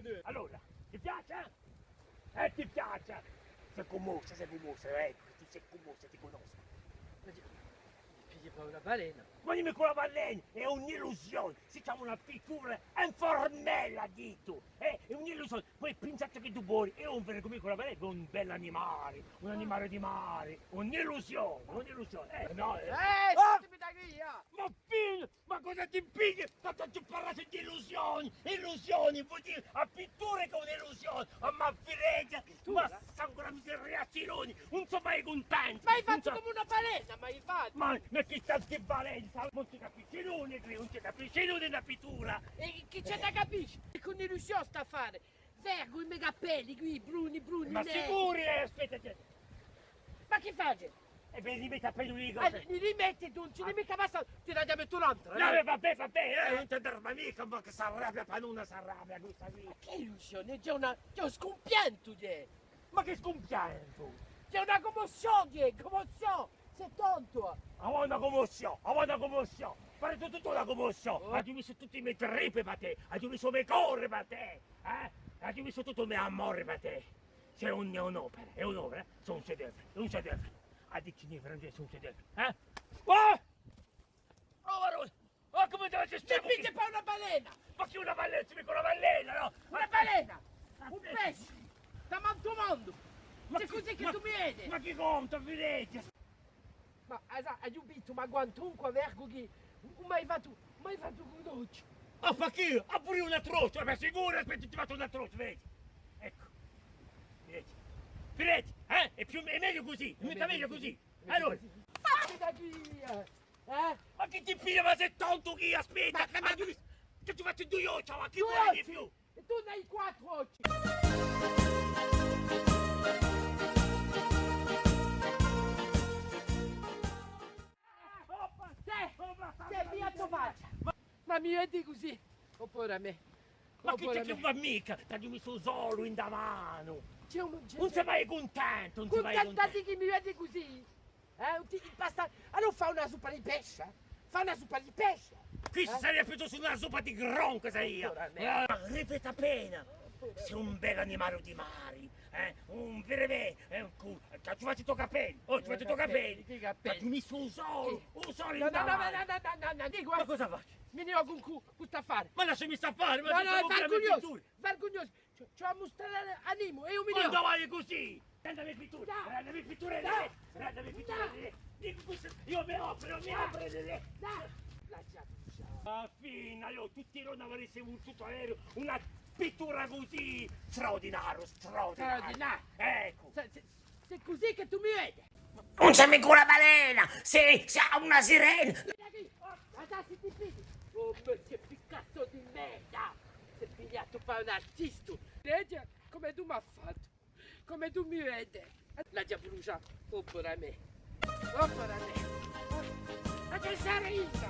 vedere. Allora, ti piace? Ti piace? Sei commossa, ecco, tu sei commossa, ti conosco. Mi pigli per una balena. Ma dimmi con la balena, è un'illusione, si chiama una pittura informella, dito, è un'illusione, poi pensate che tu vuoi, è un vero come con la balena, è un bell'animale, un animale di mare, un'illusione, no, Sentimi da via! ma figlio, ma cosa ti pigli? Tanto ci parlate di illusioni, vuol dire a pitture che è un'illusione, ma Firenze, ma sangue la miseria, Cironi, non so mai contento. Ma hai fatto come una balena, ma hai fatto! Ma chi sta che valenza? Non si capisce nulla, non si capisce nulla della pittura. E chi c'è da capisci? Che un'illusione sta a fare? Vergo i megapelli qui, bruni, Ma neri. sicuri, aspetta, Ma che fai? e vedi mi capelli lì. Li rimetti tu, non ci mica basta, ti la diamo tu l'altra. No, vabbè, non ti darma mica, ma che si arrabbia, ma non si arrabbia questa qui. Ma che illusione? C'è un scompianto, Ma che scompianto! c'è una commozione, commozione, sei tonto. Ho una commozione, fare tutto una commozione, hai messo tutti i miei tripi per te, hai messo i miei cuori per te, hai messo tutto il mio amore per te. Sei un'opera, sono un sedere, a dici di francese, sono un sedere, Oh, come deve essere Ti pigli per una balena, Ma che una balena, ci con la balena, no? una balena, un pesce, da manto mondo. Ma C'è così che tu mi vedi. Ma che conto, Firenze? Ma hai ubito, ma quantunque vergo che mai fatto con dolce. Ah, ma che? Ha pure una troccia, ma sicuro, aspetta, ti faccio una troccia, vedi? Ecco, Firenze, è meglio così, è meglio così. Allora, Fammi da via, ma che ti piglia, ma sei tonto chi? Aspetta, ma che ti faccio due occhi, ma chi Due vuoi di occhi? più? E tu ne hai 4 occhi. Te, via tua faccia. Ma mi vedi così? Oppure a me. Ma che Oppure ti a me. fa mica? Ti ho messo solo in da mano. C'è un Non sei mai contento, non sei mai contento. contentati che mi vedi così? Basta. Allora fa una zuppa di pesce. Fa una zuppa di pesce. Qui sarebbe piuttosto una zuppa di gronca, sei io. Ancora me. Ripeta appena. Sei un bel animale di mare, un veramente, ci faccio i tuoi capelli, ci faccio i tuoi capelli. Che capelli? Ma tu mi sono un solo in No, davanti. dico, Ma cosa faccio? mi ne ho con questo affare. Ma lasciami stare, ma No, se no, siamo è pieni di pitture. vergognoso. C'ho a mostrare animo e io mi Quando ne ho. vai così? Prendami pitture, No. prendami pitture, No. prendami pitture. Dico questo, io mi opero. Lasciate. Ma fino, io tutti non avresti voluto avere una pittura così straordinaria. Straordinaria. Ecco. Se così che tu mi vedi. Non c'è mica una balena, sei una sirena. Adesso ti pigli. Oh, che Picasso di merda. Sei pigliato per un artista. Vedi come tu mi hai fatto. Come tu mi vedi. La già bruciata. Oppure a me. Ma che sei risa?